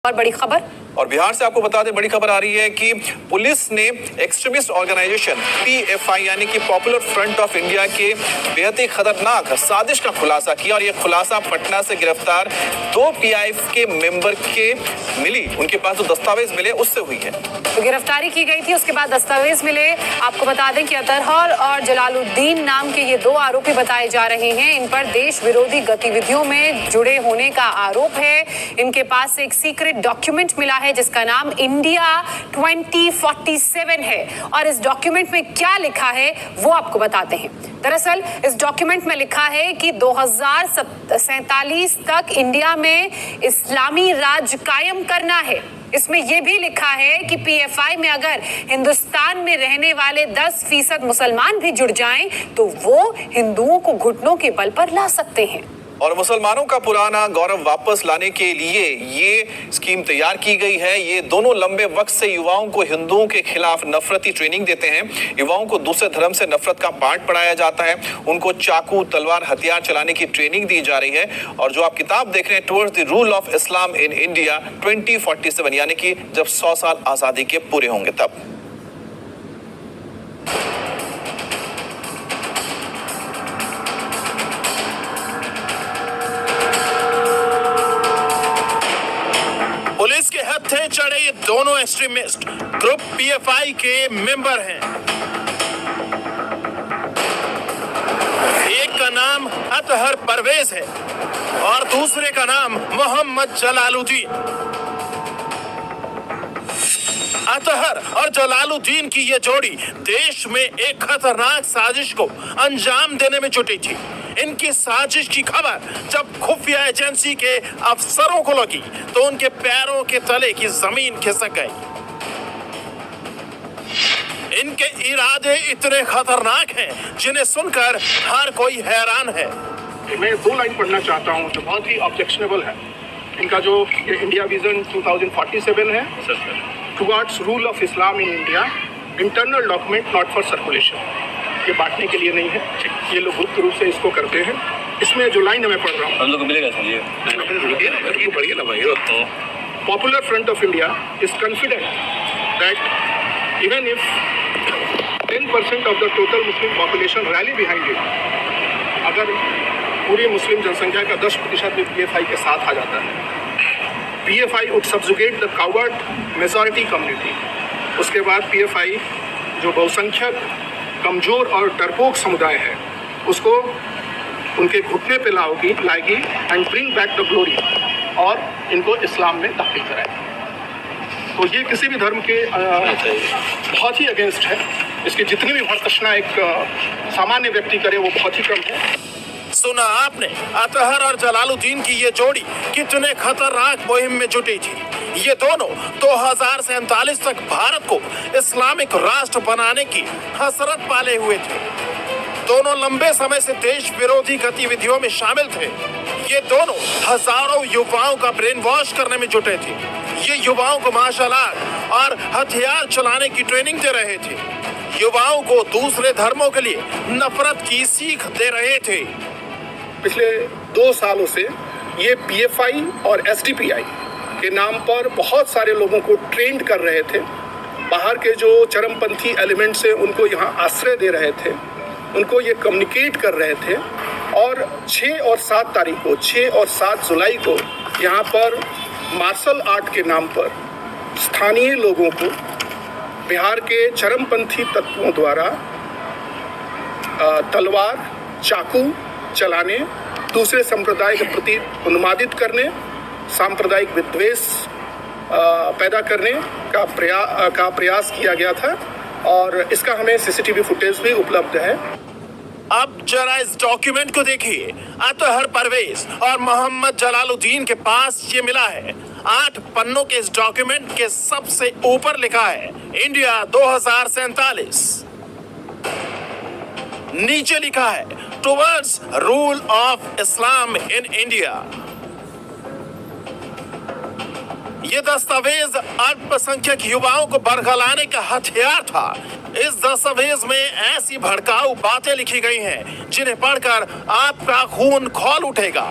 और बड़ी खबर और बिहार से आपको बता दें, बड़ी खबर आ रही है कि पुलिस ने एक्सट्रीमिस्ट ऑर्गेनाइजेशन पीएफआई यानी कि पॉपुलर फ्रंट ऑफ इंडिया के बेहद ही खतरनाक साजिश का खुलासा किया। और यह खुलासा पटना से गिरफ्तार 2 पीआईएफ के मेंबर के मिली, उनके पास जो दस्तावेज मिले उससे हुई है। तो गिरफ्तारी की गई थी, उसके बाद दस्तावेज मिले। आपको बता दें कि अतहर और जलालुद्दीन नाम के ये 2 आरोपी बताए जा रहे हैं। इन पर देश विरोधी गतिविधियों में जुड़े होने का आरोप है। इनके पास से एक सीक्रेट डॉक्यूमेंट मिला है जिसका नाम इंडिया 2047 है। और इस डॉक्यूमेंट में क्या लिखा है वो आपको बताते हैं। दरअसल इस डॉक्यूमेंट में लिखा है कि 2047 तक इंडिया में इस्लामी राज कायम करना है। इसमें यह भी लिखा है कि पीएफआई में अगर हिंदुस्तान में रहने वाले 10% मुसलमान भी जुड़ जाएं तो वो हिंदुओं को घुटनों के बल पर ला सकते हैं। और मुसलमानों का पुराना गौरव वापस लाने के लिए ये स्कीम तैयार की गई है। ये दोनों लंबे वक्त से युवाओं को हिंदुओं के खिलाफ नफरती ट्रेनिंग देते हैं। युवाओं को दूसरे धर्म से नफरत का पाठ पढ़ाया जाता है। उनको चाकू, तलवार, हथियार चलाने की ट्रेनिंग दी जा रही है। और जो आप किताब देख रहे हैं, towards the rule of Islam in India 2047, यानी कि जब 100 साल आजादी के पूरे होंगे तब। पुलिस के हत्थे चढ़े ये दोनों एक्सट्रीमिस्ट ग्रुप पीएफआई के मेंबर हैं। एक का नाम अतहर परवेज है और दूसरे का नाम मोहम्मद जलालुद्दीन। अतहर और जलालुद्दीन की ये जोड़ी देश में एक खतरनाक साजिश को अंजाम देने में जुटी थी। इनकी साजिश की खबर जब खुफिया एजेंसी के अफसरों को लगी तो उनके पैरों के तले की जमीन खिसक गई। इनके इरादे इतने खतरनाक हैं जिन्हें सुनकर हर कोई हैरान है। मैं 2 लाइन पढ़ना चाहता हूँ जो बहुत ही ऑब्जेक्शनेबल है। इनका जो ये इंडिया विजन 2047 है, towards rule of Islam in India, internal document not for circulation. ये बांटने के लिए नहीं है, ये लोग गुप्त रूप से इसको करते हैं। इसमें जो लाइन मैं पढ़ रहा हूँ, हम लोग को मिलेगा सर ये पढ़िए ना भाई। Popular front of India is confident that even if 10% of the total Muslim population rally behind it, अगर पूरी मुस्लिम जनसंख्या का 10% भी पीएफआई के साथ आ जाता है, PFI would subjugate the coward majority community. उसके बाद पीएफआई जो बहुसंख्यक, कमजोर और डरपोक समुदाय है उसको उनके घुटने पे लाएगी and bring back the glory, और इनको इस्लाम में दाखिल कराएगी। तो ये किसी भी धर्म के बहुत ही अगेंस्ट है। इसकी जितनी भी भर्त्सना एक सामान्य व्यक्ति करे वो बहुत ही कम है। सुना आपने अतहर और जलालुद्दीन की ये जोड़ी कितने खतरनाक मुहिम में जुटी थी। ये दोनों 2047 तक भारत को इस्लामिक राष्ट्र बनाने की हसरत पाले हुए थे। दोनों लंबे समय से देश विरोधी गतिविधियों में शामिल थे। ये दोनों हजारों युवाओं का ब्रेन वॉश करने में जुटे थे। ये युवाओं को मार्शल आर्ट और हथियार चलाने की ट्रेनिंग दे रहे थे। युवाओं को दूसरे धर्मों के लिए नफरत की सीख दे रहे थे। पिछले 2 सालों से ये पीएफआई और एसडीपीआई के नाम पर बहुत सारे लोगों को ट्रेंड कर रहे थे। बाहर के जो चरमपंथी एलिमेंट्स हैं उनको यहाँ आश्रय दे रहे थे, उनको ये कम्युनिकेट कर रहे थे। और 6 और 7 तारीख को, 6 और 7 जुलाई को यहाँ पर मार्शल आर्ट के नाम पर स्थानीय लोगों को बिहार के चरमपंथी तत्वों द्वारा तलवार, चाकू चलाने, दूसरे संप्रदाय के प्रति उन्मादित करने, सांप्रदायिक विद्वेष पैदा करने का प्रयास किया गया था। और इसका हमें सीसीटीवी फुटेज भी उपलब्ध है। अब जरा इस डॉक्यूमेंट को देखिए। अतहर परवेज और मोहम्मद जलालुद्दीन के पास ये मिला है। 8 पन्नों के इस डॉक्यूमेंट के सबसे ऊपर लिखा है इंडिया 2047। नीचे लिखा है towards rule of Islam in India. ये दस्तावेज अल्पसंख्यक युवाओं को बरगलाने का हथियार था। इस दस्तावेज में ऐसी भड़काऊ बातें लिखी गई हैं जिन्हें पढ़कर आपका खून खौल उठेगा।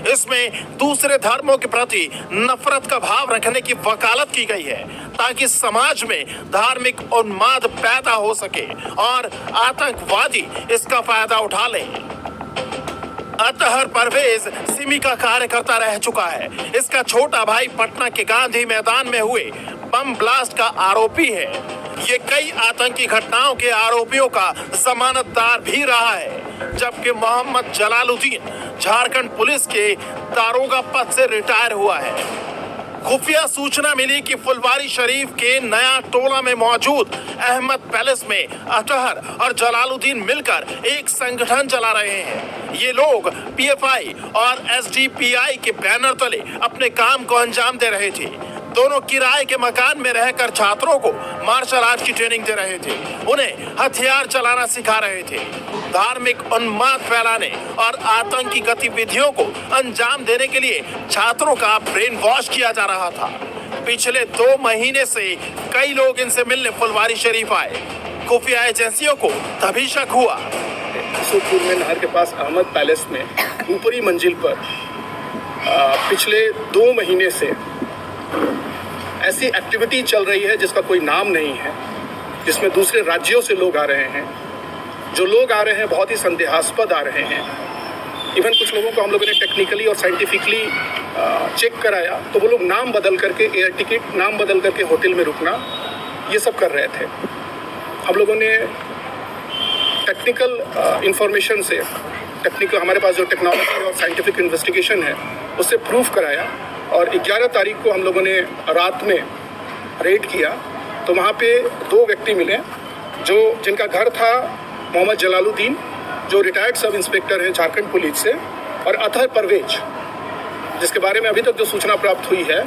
इसमें दूसरे धर्मों के प्रति नफरत का भाव रखने की वकालत की गई है ताकि समाज में धार्मिक उन्माद पैदा हो सके और आतंकवादी इसका फायदा उठा लें। अतहर परवेज सिमी का कार्यकर्ता रह चुका है। इसका छोटा भाई पटना के गांधी मैदान में हुए बम ब्लास्ट का आरोपी है। ये कई आतंकी घटनाओं के आरोपियों का जमानतदार भी रहा है, जबकि मोहम्मद जलालुद्दीन झारखंड पुलिस के दारोगा पद से रिटायर हुआ है। खुफिया सूचना मिली कि फुलवारी शरीफ के नया टोला में मौजूद अहमद पैलेस में अतहर और जलालुद्दीन मिलकर एक संगठन चला रहे हैं। ये लोग पीएफआई और एसडीपीआई के बैनर तले अपने काम को अंजाम दे रहे थे। दोनों किराए के मकान में रहकर छात्रों को मार्शल आर्ट की ट्रेनिंग दे रहे थे, उन्हें हथियार चलाना सिखा रहे थे। धार्मिक उन्माद फैलाने और आतंकी गतिविधियों को अंजाम देने के लिए छात्रों का ब्रेन वॉश किया जा रहा था। पिछले 2 महीने से कई लोग इनसे मिलने फुलवारी शरीफ आए। खुफिया एजेंसियों को तभी शक हुआ। सूरपुर में नहर के पास अहमद पैलेस में ऊपरी मंजिल पर पिछले 2 महीने से ऐसी एक्टिविटी चल रही है जिसका कोई नाम नहीं है, जिसमें दूसरे राज्यों से लोग आ रहे हैं। जो लोग आ रहे हैं बहुत ही संदेहास्पद आ रहे हैं। इवन कुछ लोगों को हम लोगों ने टेक्निकली और साइंटिफिकली चेक कराया तो वो लोग नाम बदल करके, एयर टिकट नाम बदल करके होटल में रुकना, ये सब कर रहे थे। हम लोगों ने टेक्निकल इंफॉर्मेशन से, टेक्निकल हमारे पास जो टेक्नोलॉजी और साइंटिफिक इन्वेस्टिगेशन है उससे प्रूफ कराया और 11 तारीख को हम लोगों ने रात में रेड किया तो वहाँ पे 2 व्यक्ति मिले जिनका घर था मोहम्मद जलालुद्दीन, जो रिटायर्ड सब इंस्पेक्टर हैं झारखंड पुलिस से, और अतहर परवेज, जिसके बारे में अभी तक जो सूचना प्राप्त हुई है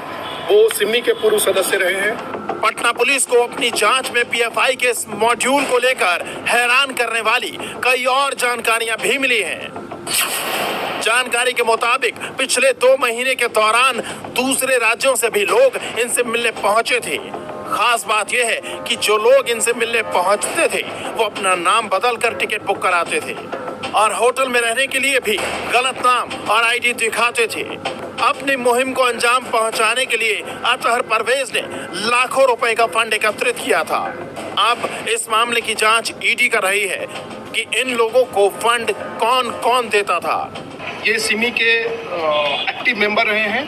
वो सिमी के पूर्व सदस्य रहे हैं। पटना पुलिस को अपनी जांच में पीएफआई के इस मॉड्यूल को लेकर हैरान करने वाली कई और जानकारियां भी मिली हैं। जानकारी के मुताबिक पिछले 2 महीने के दौरान दूसरे राज्यों से भी लोग इनसे मिलने पहुंचे थे। खास बात यह है कि जो लोग इनसे मिलने पहुंचते थे वो अपना नाम बदल कर टिकट बुक कराते थे और होटल में रहने के लिए भी गलत नाम और आईडी दिखाते थे। अपनी मुहिम को अंजाम पहुंचाने के लिए अतहर परवेज ने लाखों रुपए का फंड एकत्रित किया था। अब इस मामले की जांच ईडी कर रही है कि इन लोगों को फंड कौन कौन देता था। ये सिमी के एक्टिव मेंबर रहे हैं।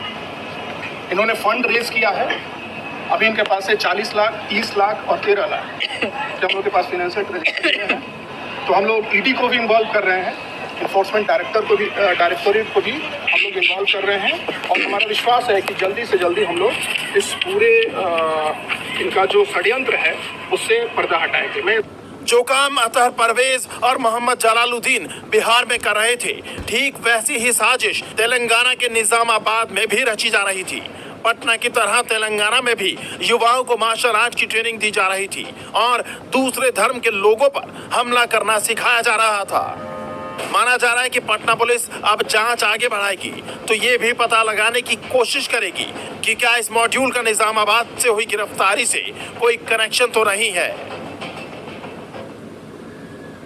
इन्होंने फंड रेज किया है। अभी इनके पास से 40 लाख, 30 लाख और 13 लाख जब हम लोग के पास फाइनेंशियल ट्रांजैक्शन है तो हम लोग ईडी को भी इन्वॉल्व कर रहे हैं, इन्फोर्समेंट डायरेक्टोरेट को भी हम लोग इन्वॉल्व कर रहे हैं और हमारा विश्वास है कि जल्दी से जल्दी हम लोग इस पूरे इनका जो षड्यंत्र है उससे पर्दा हटाएंगे। मैं जो काम अतहर परवेज और मोहम्मद जलालुद्दीन बिहार में कर रहे थे, ठीक वैसी ही साजिश तेलंगाना के निजामाबाद में भी रची जा रही थी। पटना की तरह तेलंगाना में भी युवाओं को मार्शल आर्ट की ट्रेनिंग दी जा रही थी और दूसरे धर्म के लोगों पर हमला करना सिखाया जा रहा था। माना जा रहा है कि पटना पुलिस अब जांच आगे बढ़ाएगी तो ये भी पता लगाने की कोशिश करेगी कि क्या इस मॉड्यूल का निजामाबाद से हुई गिरफ्तारी से कोई कनेक्शन तो नहीं है।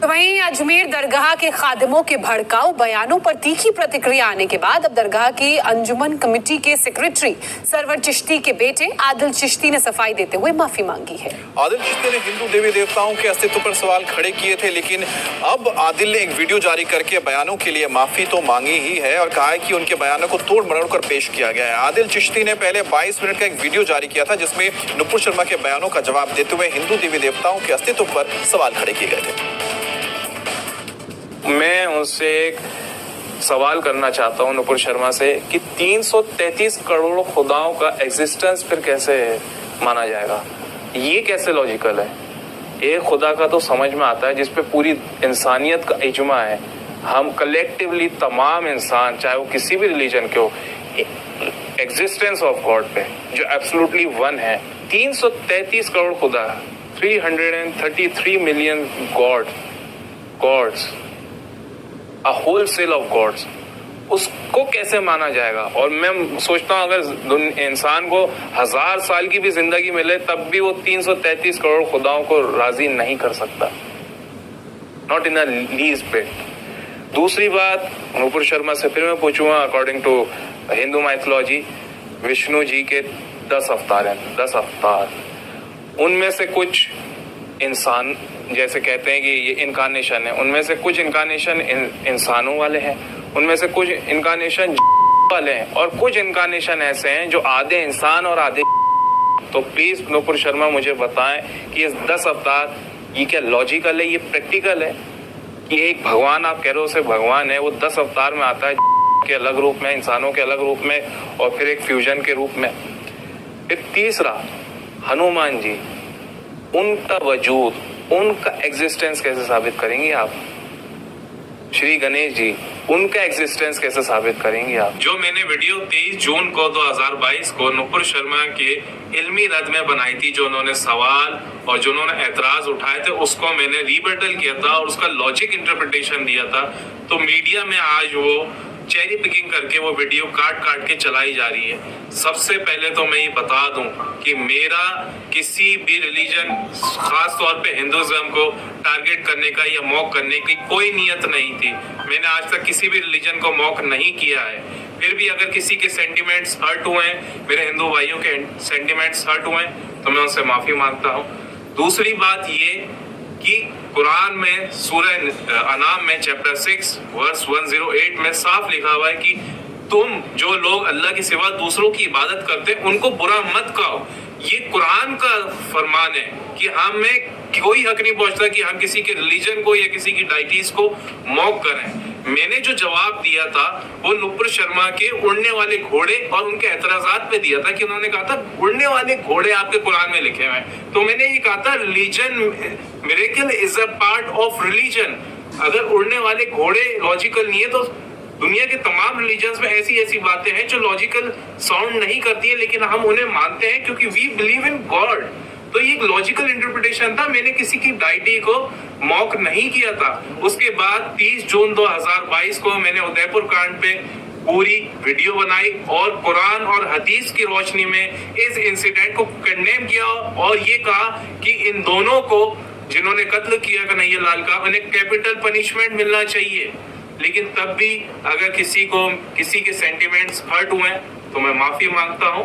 तो वहीं अजमेर दरगाह के खादिमों के भड़काऊ बयानों पर तीखी प्रतिक्रिया आने के बाद अब दरगाह की अंजुमन कमेटी के सेक्रेटरी सरवर चिश्ती के बेटे आदिल चिश्ती ने सफाई देते हुए माफी मांगी है। आदिल चिश्ती ने हिंदू देवी देवताओं के अस्तित्व पर सवाल खड़े किए थे, लेकिन अब आदिल ने एक वीडियो जारी करके बयानों के लिए माफी तो मांगी ही है और कहा है कि उनके बयानों को तोड़ मरोड़ कर पेश किया गया है। आदिल चिश्ती ने पहले 22 मिनट का एक वीडियो जारी किया था जिसमें नुपुर शर्मा के बयानों का जवाब देते हुए हिंदू देवी देवताओं के अस्तित्व पर सवाल खड़े किए गए थे। मैं उनसे एक सवाल करना चाहता हूं नुपुर शर्मा से कि 333 करोड़ खुदाओं का एग्जिस्टेंस फिर कैसे माना जाएगा? ये कैसे लॉजिकल है? एक खुदा का तो समझ में आता है जिस पे पूरी इंसानियत का इजमा है। हम कलेक्टिवली तमाम इंसान, चाहे वो किसी भी रिलीजन के हो, एग्जिस्टेंस ऑफ गॉड पे जो एब्सोल्युटली वन है। 333 करोड़ खुदा, 333 million gods, a wholesale of gods, उसको कैसे माना जाएगा? और मैं सोचता हूँ अगर इंसान को 1000 साल की भी जिंदगी मिले तब भी वो 333 करोड़ खुदाओं को राजी नहीं कर सकता, not in a least bit. दूसरी बात, नुपुर शर्मा से फिर मैं पूछूंगा, according to Hindu mythology Vishnu ji के 10 अवतार हैं, 10 अवतार। उनमें से कुछ इंसान, जैसे कहते हैं कि ये इनकारनेशन है, उनमें से कुछ इनकारनेशन इंसानों वाले हैं, उनमें से कुछ इनकारनेशन वाले हैं, और कुछ इनकारनेशन ऐसे हैं जो आधे इंसान और आधे। तो प्लीज नुपुर शर्मा मुझे बताएं कि ये 10 अवतार ये क्या लॉजिकल है, ये प्रैक्टिकल है कि एक भगवान आप कह रहे हो से भगवान है, वो 10 अवतार में आता है के अलग रूप में, इंसानों के अलग रूप में, और फिर एक फ्यूजन के रूप में। फिर तीसरा, हनुमान जी, उनका वजूद, उनका एग्जिस्टेंस कैसे साबित करेंगे आप? श्री गणेश जी, उनका एग्जिस्टेंस कैसे साबित करेंगे आप? जो मैंने वीडियो 23 जून को 2022 को नुपुर शर्मा के इल्मी रद में बनाई थी, जो उन्होंने सवाल और जो उन्होंने एतराज उठाए थे उसको मैंने रिबटल किया था और उसका लॉजिक इंटरप्रिटेशन दिया था। तो मीडिया में आज वो चेरी पिकिंग करके वो वीडियो काट काट के चलाई जा रही है। सबसे पहले तो मैं ये बता दूं कि मेरा किसी भी रिलीजन, खास तौर पे हिंदुइज्म को टारगेट करने का या मॉक करने की कोई नियत नहीं थी। मैंने आज तक किसी भी रिलीजन को मॉक नहीं किया है। फिर भी अगर किसी के सेंटिमेंट्स हर्ट हुए हैं, मेरे हिंदू भाइयों के सेंटिमेंट्स हर्ट हुए हैं, तो मैं उनसे माफी मांगता हूँ। दूसरी बात ये कि कुरान में सूरह अनाम में चैप्टर 6 वर्स 108 में साफ लिखा हुआ है कि तुम जो लोग अल्लाह के सिवा दूसरों की इबादत करते हैं उनको बुरा मत कहो। ये कुरान का फरमान है कि हमें कोई हक नहीं पहुंचता कि हम किसी के रिलीजन को या किसी की डाइटीज को मॉक करें। मैंने जो जवाब दिया था वो नुपुर शर्मा के उड़ने वाले घोड़े और उनके एतराजात पे दिया था कि उन्होंने कहा था उड़ने वाले घोड़े आपके कुरान में लिखे हुए हैं। तो मैंने ये कहा था religion, miracle is a part of religion. अगर उड़ने वाले घोड़े लॉजिकल नहीं है तो दुनिया के तमाम रिलीजन्स में ऐसी ऐसी बातें हैं जो लॉजिकल साउंड नहीं करती है, लेकिन हम उन्हें मानते हैं क्योंकि वी बिलीव इन गॉड। तो ये एक लॉजिकल इंटरप्रिटेशन था, मैंने किसी की डाइटी को मॉक नहीं किया था। उसके बाद 30 जून 2022 को मैंने उदयपुर कांड पे पूरी वीडियो बनाई और कुरान और हदीस की रोशनी में इस इंसिडेंट को कंडेम किया और ये कहा कि इन दोनों को जिन्होंने कत्ल किया कन्हैया लाल का, उन्हें कैपिटल पनिशमेंट मिलना चाहिए। लेकिन तब भी अगर किसी को किसी के सेंटिमेंट्स हर्ट हुए तो मैं माफी मांगता हूं।